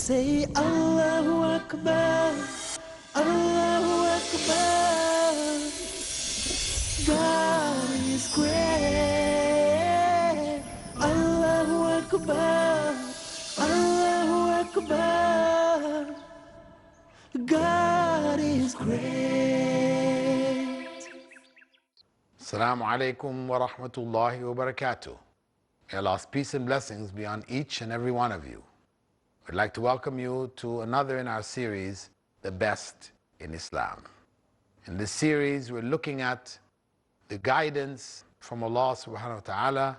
Say Allahu Akbar, Allahu Akbar. God is great. Allahu Akbar, Allahu Akbar. God is great. Assalamu alaikum wa rahmatullahi wa barakatuh. May Allah's peace and blessings be on each and every one of you. We'd like to welcome you to another in our series, The Best in Islam. In this series, we're looking at the guidance from Allah subhanahu wa ta'ala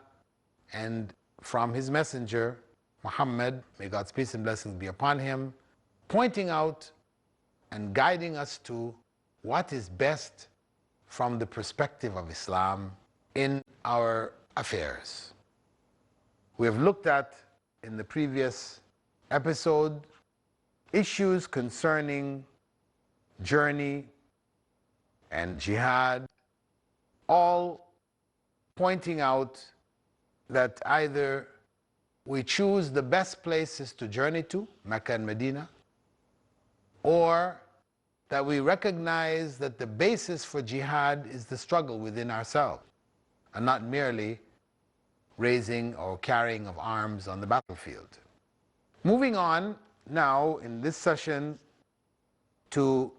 and from His Messenger, Muhammad, may God's peace and blessings be upon him, pointing out and guiding us to what is best from the perspective of Islam in our affairs. We have looked at, in the previous episode, issues concerning journey and jihad, all pointing out that either we choose the best places to journey to, Mecca and Medina, or that we recognize that the basis for jihad is the struggle within ourselves and not merely raising or carrying of arms on the battlefield. Moving on now in this session to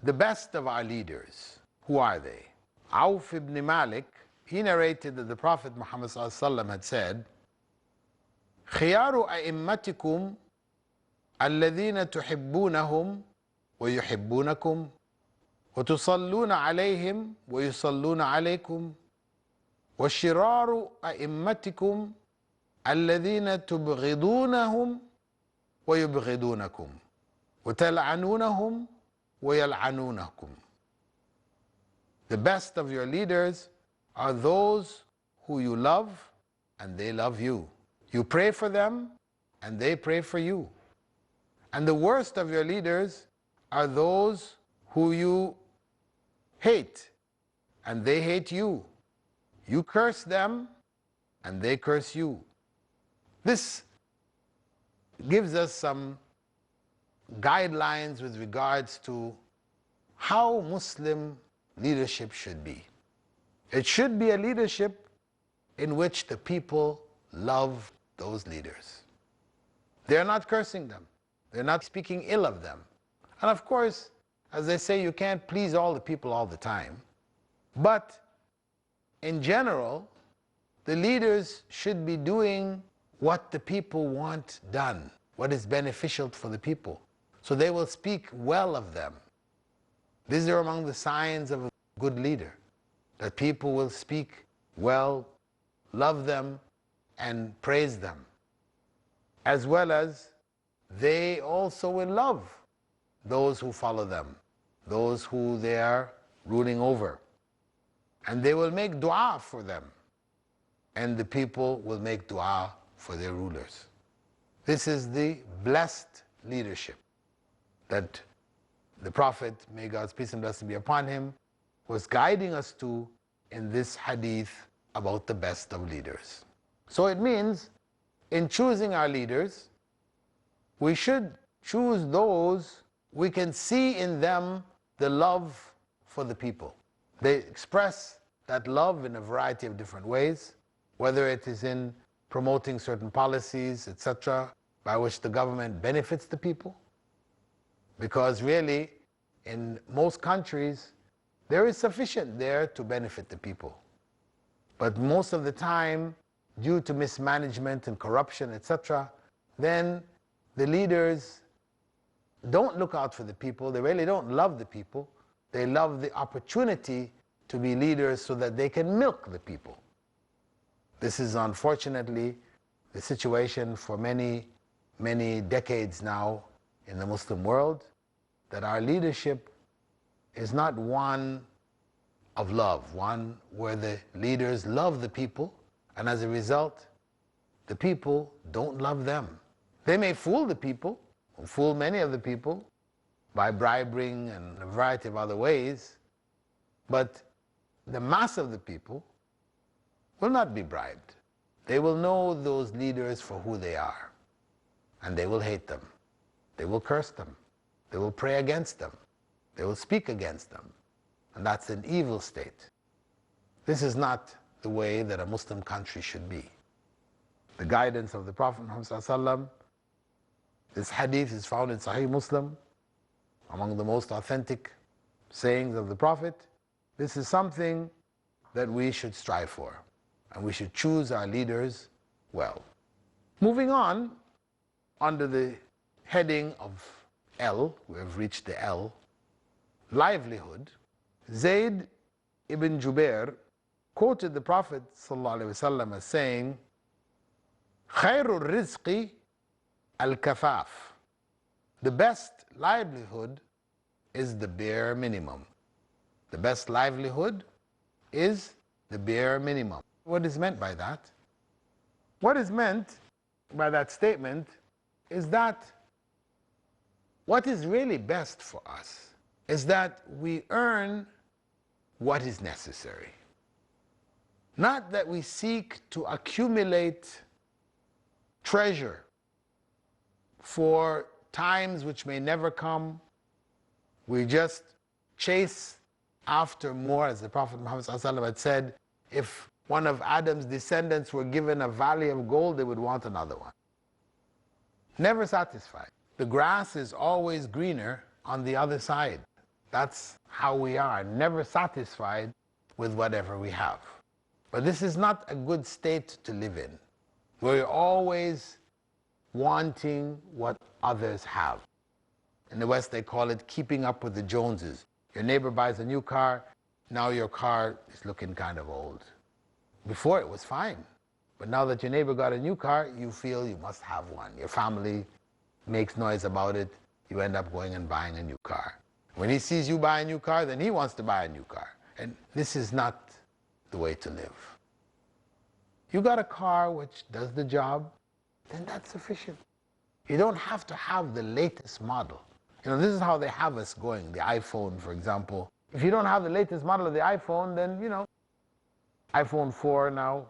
the best of our leaders. Who are they? Auf ibn Malik, he narrated that the Prophet Muhammad had said, خيار أئمتكم الذين تحبونهم ويحبونكم وتصلون عليهم ويصلون عليكم وشرار أئمتكم الذين تبغضونهم ويبغضونكم وتلعنونهم ويلعنونكم. The best of your leaders are those who you love and they love you. You pray for them and they pray for you. And the worst of your leaders are those who you hate and they hate you. You curse them and they curse you. This gives us some guidelines with regards to how Muslim leadership should be. It should be a leadership in which the people love those leaders. They're not cursing them. They're not speaking ill of them. And of course, as they say, you can't please all the people all the time. But in general, the leaders should be doing what the people want done, what is beneficial for the people. So they will speak well of them. These are among the signs of a good leader, that people will speak well, love them, and praise them. As well as they also will love those who follow them, those who they are ruling over. And they will make dua for them. And the people will make dua for their rulers. This is the blessed leadership that the Prophet, may God's peace and blessing be upon him, was guiding us to in this hadith about the best of leaders. So it means, in choosing our leaders, we should choose those we can see in them the love for the people. They express that love in a variety of different ways, whether it is in promoting certain policies, etc., by which the government benefits the people. Because really, in most countries, there is sufficient there to benefit the people. But most of the time, due to mismanagement and corruption, etc., then the leaders don't look out for the people. They really don't love the people. They love the opportunity to be leaders so that they can milk the people. This is unfortunately the situation for many, many decades now in the Muslim world, that our leadership is not one of love, one where the leaders love the people, and as a result, the people don't love them. They may fool the people, or fool many of the people, by bribing and a variety of other ways, but the mass of the people will not be bribed. They will know those leaders for who they are, and they will hate them. they will curse them. They will pray against them. They will speak against them. And that's an evil state. This is not the way that a Muslim country should be. The guidance of the Prophet Muhammad, this hadith is found in Sahih Muslim, among the most authentic sayings of the Prophet. This is something that we should strive for, and we should choose our leaders well. Moving on, under the heading of L, we have reached the L, livelihood, Zayd ibn Jubair quoted the Prophet ﷺ as saying, خَيْرُ الرِّزْقِ الْكَفَافِ. The best livelihood is the bare minimum. The best livelihood is the bare minimum. What is meant by that? What is meant by that statement is that what is really best for us is that we earn what is necessary. Not that we seek to accumulate treasure for times which may never come. We just chase after more, as the Prophet Muhammad ﷺ had said, if one of Adam's descendants were given a valley of gold, they would want another one. Never satisfied. The grass is always greener on the other side. That's how we are, never satisfied with whatever we have. But this is not a good state to live in. We're always wanting what others have. In the West, they call it keeping up with the Joneses. Your neighbor buys a new car, now your car is looking kind of old. Before it was fine, but now that your neighbor got a new car, you feel you must have one. Your family makes noise about it, you end up going and buying a new car. When he sees you buy a new car, then he wants to buy a new car. And this is not the way to live. You got a car which does the job, then that's sufficient. You don't have to have the latest model. You know, this is how they have us going. The iPhone, for example. If you don't have the latest model of the iPhone, then, you know, iPhone 4 now,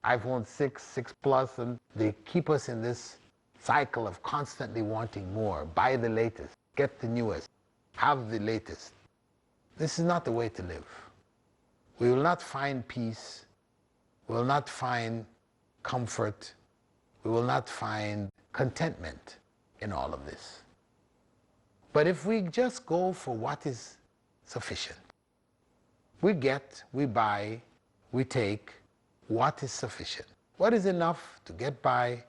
iPhone 6, 6 Plus, and they keep us in this cycle of constantly wanting more. Buy the latest, get the newest, have the latest. This is not the way to live. We will not find peace. We will not find comfort. We will not find contentment in all of this. But if we just go for what is sufficient, we get, we buy, we take what is sufficient, what is enough to get by,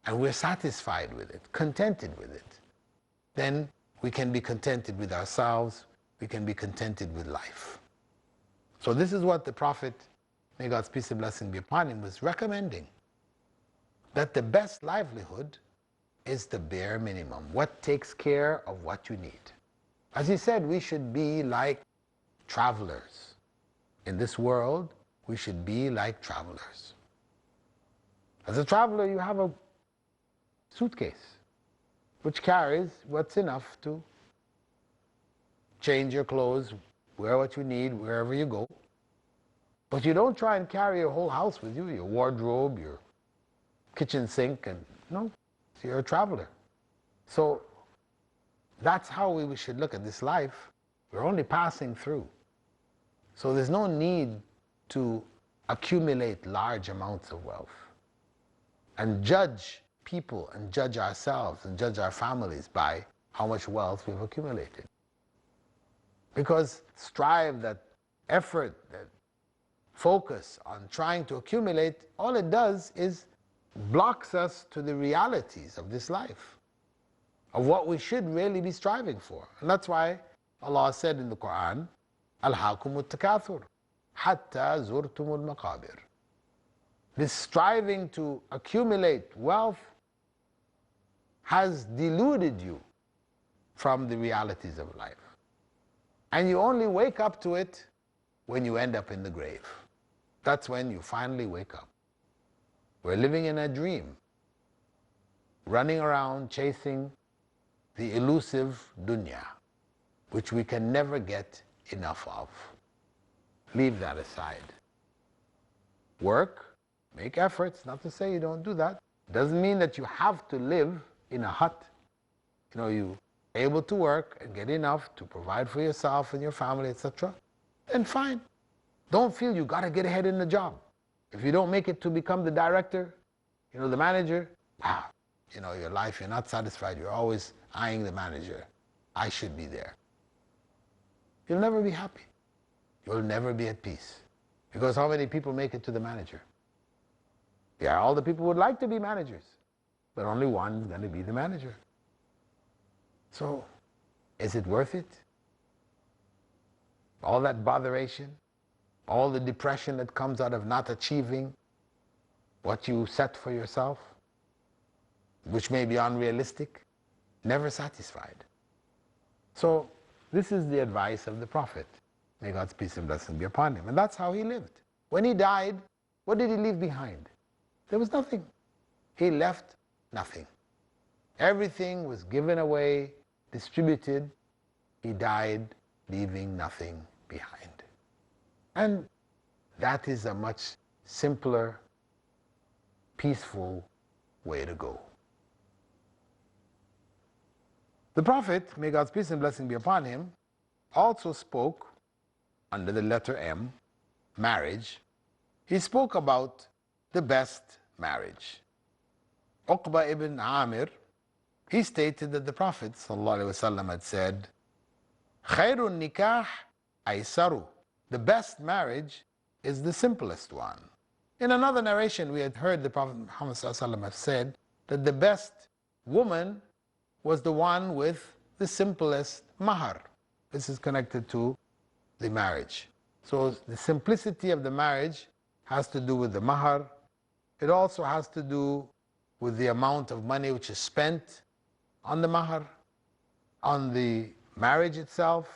and we're satisfied with it, contented with it, then we can be contented with ourselves, we can be contented with life. So this is what the Prophet, may God's peace and blessing be upon him, was recommending. That the best livelihood is the bare minimum. What takes care of what you need. As he said, we should be like travelers. In this world, we should be like travelers. As a traveler, you have a suitcase which carries what's enough to change your clothes, wear what you need wherever you go. But you don't try and carry your whole house with you, your wardrobe, your kitchen sink, and no, so you're a traveler. So that's how we should look at this life. We're only passing through. So there's no need to accumulate large amounts of wealth and judge people and judge ourselves and judge our families by how much wealth we've accumulated. Because strive, that effort, that focus on trying to accumulate, all it does is blocks us to the realities of this life, of what we should really be striving for. And that's why Allah said in the Quran, أَلْهَاكُمُ التَّكَاثُرُ حَتَّى زُرْتُمُ الْمَقَابِرِ. This striving to accumulate wealth has deluded you from the realities of life. And you only wake up to it when you end up in the grave. That's when you finally wake up. We're living in a dream, running around chasing the elusive dunya, which we can never get enough of. Leave that aside. Work, make efforts, not to say you don't do that. Doesn't mean that you have to live in a hut, you able to work and get enough to provide for yourself and your family, etc., then fine. Don't feel you got to get ahead in the job. If you don't make it to become the director, the manager, your life, you're not satisfied. You're always eyeing the manager. I should be there. You'll never be happy. You'll never be at peace. Because how many people make it to the manager? Yeah, all the people would like to be managers, but only one's going to be the manager. So, is it worth it? All that botheration, all the depression that comes out of not achieving what you set for yourself, which may be unrealistic, never satisfied. So, this is the advice of the Prophet. May God's peace and blessing be upon him. And that's how he lived. When he died, what did he leave behind? There was nothing. He left nothing. Everything was given away, distributed. He died leaving nothing behind. And that is a much simpler, peaceful way to go. The Prophet, may God's peace and blessing be upon him, also spoke under the letter M, marriage. He spoke about the best marriage. Uqba ibn Amir, he stated that the Prophet ﷺ had said, Khairun nikah aysaru. The best marriage is the simplest one. In another narration, we had heard the Prophet Muhammad ﷺ have said that the best woman was the one with the simplest mahar. This is connected to the marriage. So the simplicity of the marriage has to do with the mahar. It also has to do with the amount of money which is spent on the mahar, on the marriage itself.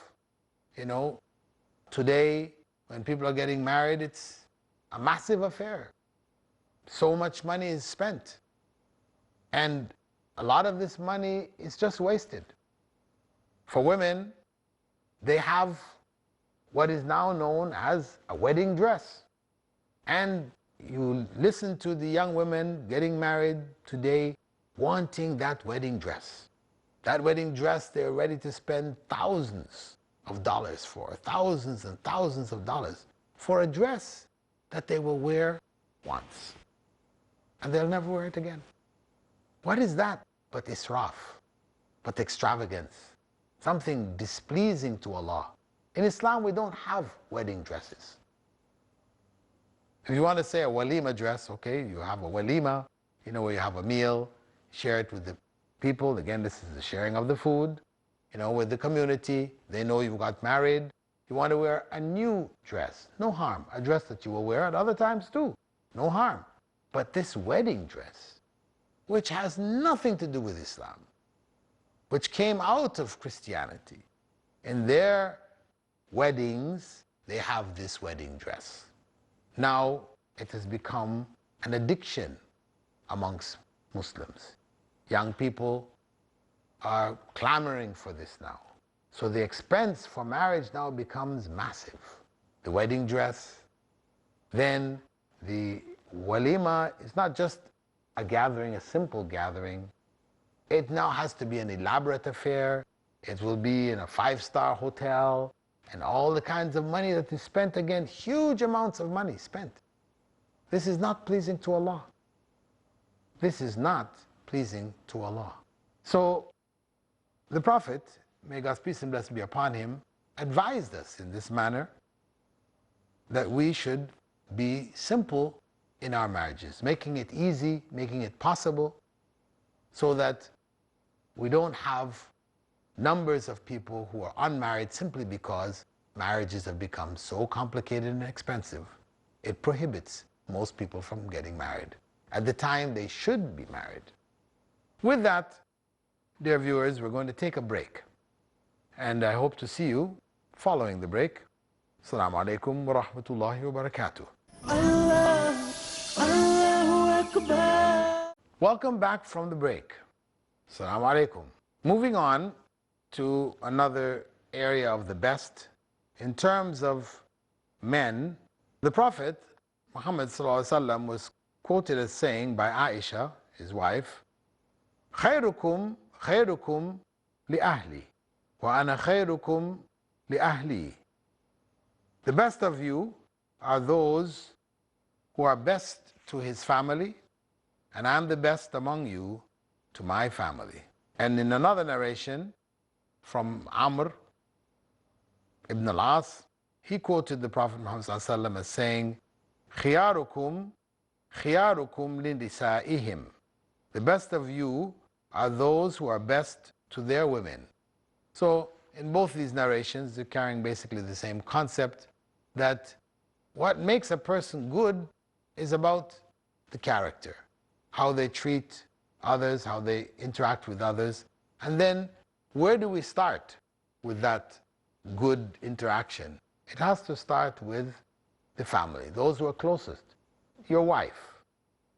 Today, when people are getting married, it's a massive affair. So much money is spent. And a lot of this money is just wasted. For women, they have what is now known as a wedding dress. And you listen to the young women getting married today wanting that wedding dress. That wedding dress they're ready to spend thousands of dollars for, thousands and thousands of dollars for a dress that they will wear once. And they'll never wear it again. What is that but israf, but extravagance, something displeasing to Allah? In Islam, we don't have wedding dresses. If you want to say a walima dress, okay, you have a walima, where you have a meal, share it with the people. Again, this is the sharing of the food, with the community. They know you got married. You want to wear a new dress, no harm. A dress that you will wear at other times too, no harm. But this wedding dress, which has nothing to do with Islam, which came out of Christianity, in their weddings, they have this wedding dress. Now, it has become an addiction amongst Muslims. Young people are clamoring for this now. So the expense for marriage now becomes massive. The wedding dress, then the walima is not just a gathering, a simple gathering. It now has to be an elaborate affair. It will be in a 5-star hotel, and all the kinds of money that is spent, again, huge amounts of money spent. This is not pleasing to Allah. This is not pleasing to Allah. So the Prophet, may God's peace and blessing be upon him, advised us in this manner that we should be simple in our marriages, making it easy, making it possible, so that we don't have numbers of people who are unmarried simply because marriages have become so complicated and expensive. It prohibits most people from getting married at the time they should be married. With that, dear viewers, we're going to take a break. And I hope to see you following the break. Assalamu alaikum wa rahmatullahi wa barakatuh. Allahu Akbar. Welcome back from the break. Assalamu alaikum. Moving on to another area of the best. In terms of men, the Prophet Muhammad ﷺ was quoted as saying by Aisha, his wife, خيركم خيركم لأهلي وأنا خيركم لأهلي. The best of you are those who are best to his family, and I'm the best among you to my family. And in another narration from Amr ibn al-As, he quoted the Prophet Muhammad ﷺ as saying, خياركم خياركم لنسائهم. The best of you are those who are best to their women. So in both these narrations, they're carrying basically the same concept, that what makes a person good is about the character, how they treat others, how they interact with others. And then where do we start with that good interaction? It has to start with the family, those who are closest, your wife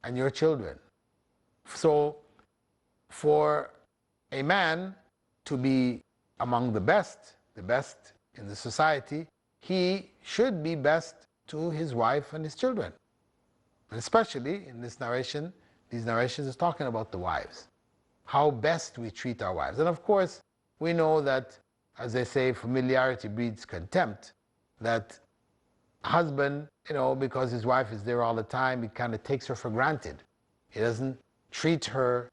and your children. So for a man to be among the best in the society, he should be best to his wife and his children. And especially in this narration, these narrations is talking about the wives, how best we treat our wives. And of course, we know that, as they say, familiarity breeds contempt, that husband, because his wife is there all the time, he kind of takes her for granted. He doesn't treat her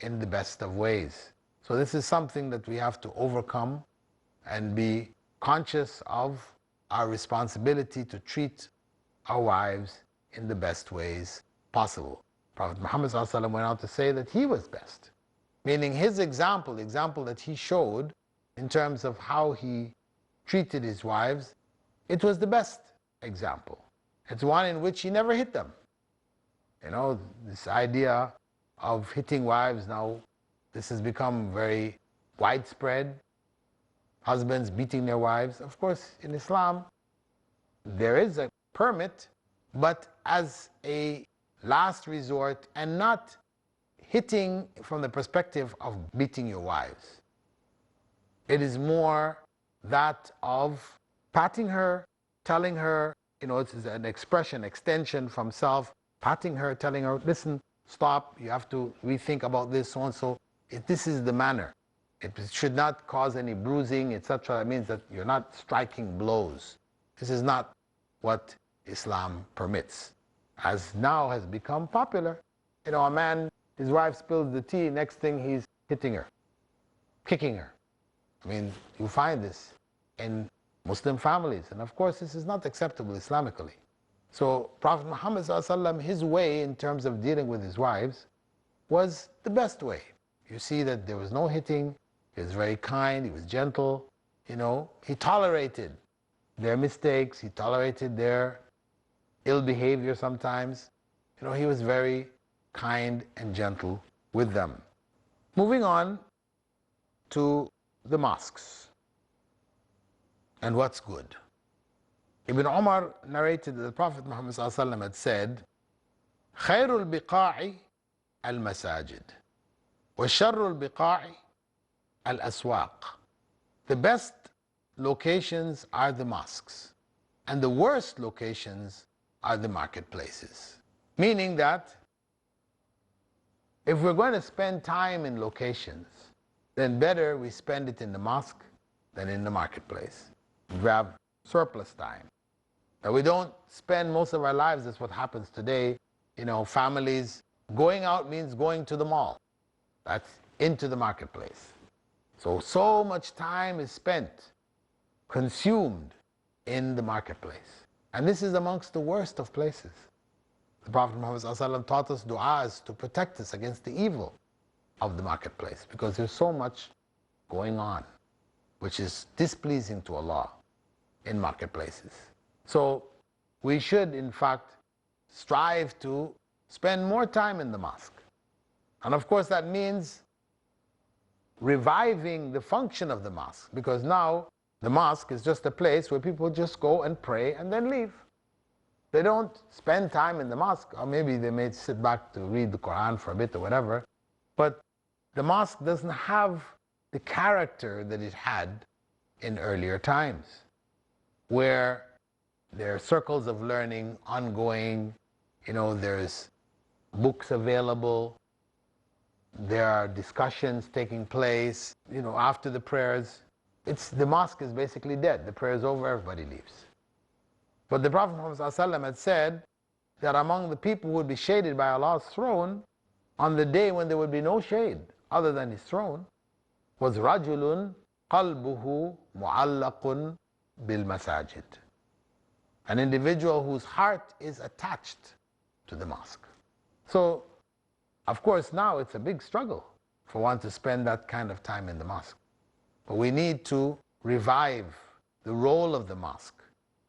in the best of ways. So this is something that we have to overcome and be conscious of our responsibility to treat our wives in the best ways possible. Prophet Muhammad ﷺ went out to say that he was best, meaning his example, the example that he showed in terms of how he treated his wives, it was the best example. It's one in which he never hit them. This idea of hitting wives now, this has become very widespread. Husbands beating their wives. Of course, in Islam, there is a permit, but as a last resort, and not hitting from the perspective of beating your wives. It is more that of patting her, telling her, it's an expression, extension from self, patting her, telling her, listen, stop, you have to rethink about this, so and so. This is the manner. It should not cause any bruising, etc. It means that you're not striking blows. This is not what Islam permits, as now has become popular. A man, his wife spills the tea, next thing he's hitting her, kicking her. You find this in Muslim families, and of course this is not acceptable Islamically. So Prophet Muhammad ﷺ, his way in terms of dealing with his wives was the best way. You see that there was no hitting, he was very kind, he was gentle, he tolerated their mistakes, he tolerated their ill behavior sometimes. He was very kind and gentle with them. Moving on to the mosques and what's good. Ibn Umar narrated that the Prophet Muhammad ﷺ had said, خير البقاع المساجد وشر البقاع الأسواق. The best locations are the mosques, and the worst locations are the marketplaces. Meaning that if we're going to spend time in locations, then better we spend it in the mosque than in the marketplace. We have surplus time. Now, we don't spend most of our lives, that's what happens today. Families, going out means going to the mall. That's into the marketplace. So much time is spent, consumed in the marketplace. And this is amongst the worst of places. The Prophet Muhammad ﷺ taught us du'as to protect us against the evil of the marketplace, because there's so much going on which is displeasing to Allah in marketplaces. So we should, in fact, strive to spend more time in the mosque. And of course that means reviving the function of the mosque, because now the mosque is just a place where people just go and pray and then leave. They don't spend time in the mosque, or maybe they may sit back to read the Quran for a bit or whatever, but the mosque doesn't have the character that it had in earlier times, where there are circles of learning ongoing, there's books available, There are discussions taking place, after the prayers. The mosque is basically dead. The prayer is over, everybody leaves. But the Prophet Muhammad ﷺ had said that among the people who would be shaded by Allah's throne on the day when there would be no shade other than His throne was رَجُلٌ قَلْبُهُ مُعَلَّقٌ بِالْمَسَاجِدِ, an individual whose heart is attached to the mosque. So, of course, now it's a big struggle for one to spend that kind of time in the mosque. But we need to revive the role of the mosque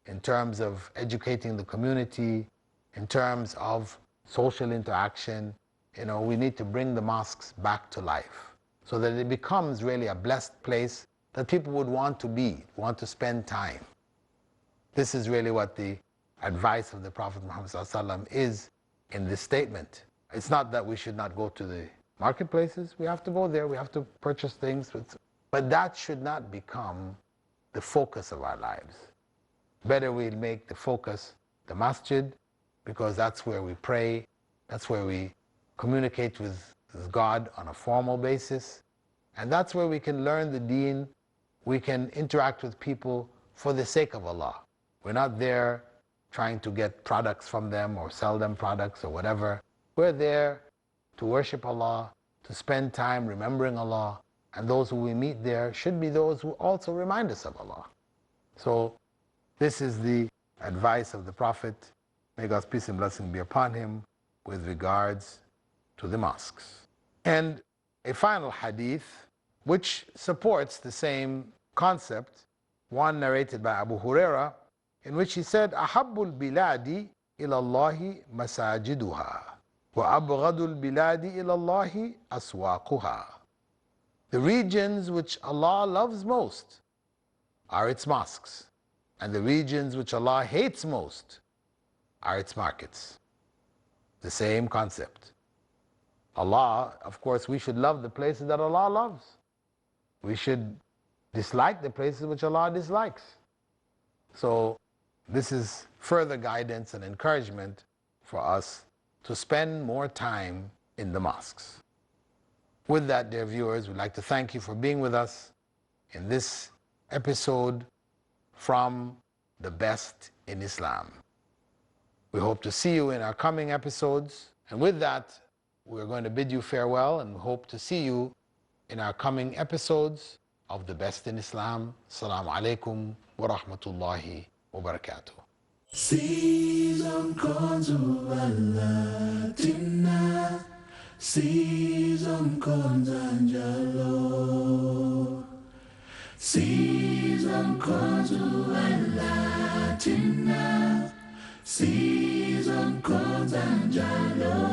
in terms of educating the community, in terms of social interaction. We need to bring the mosques back to life so that it becomes really a blessed place that people would want to be, want to spend time. This is really what the advice of the Prophet Muhammad ﷺ is in this statement. It's not that we should not go to the marketplaces. We have to go there. We have to purchase things. But that should not become the focus of our lives. Better we make the focus the masjid, because that's where we pray. That's where we communicate with God on a formal basis. And that's where we can learn the deen. We can interact with people for the sake of Allah. We're not there trying to get products from them or sell them products or whatever. We're there to worship Allah, to spend time remembering Allah, and those who we meet there should be those who also remind us of Allah. So this is the advice of the Prophet, may God's peace and blessing be upon him, with regards to the mosques. And a final hadith which supports the same concept, one narrated by Abu Huraira, in which he said, أَحَبُّ الْبِلَادِ إِلَى اللَّهِ مَسَاجِدُهَا وَأَبْغَضُ الْبِلَادِ إِلَى اللَّهِ أَسْوَاقُهَا. The regions which Allah loves most are its mosques, and the regions which Allah hates most are its markets. The same concept. Allah, of course, we should love the places that Allah loves. We should dislike the places which Allah dislikes. So this is further guidance and encouragement for us to spend more time in the mosques. With that, dear viewers, we'd like to thank you for being with us in this episode from The Best in Islam. We hope to see you in our coming episodes. And with that, we're going to bid you farewell and hope to see you in our coming episodes of The Best in Islam. Assalamu alaikum wa rahmatullahi wa barakatuh. Season corns Latina, season corns Angelo, season corns Latina, season corns Angelo.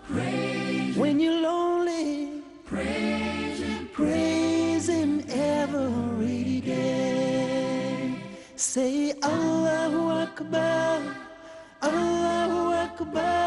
Praise when you're lonely, praise him every day. Say Allahu Akbar, Allahu Akbar.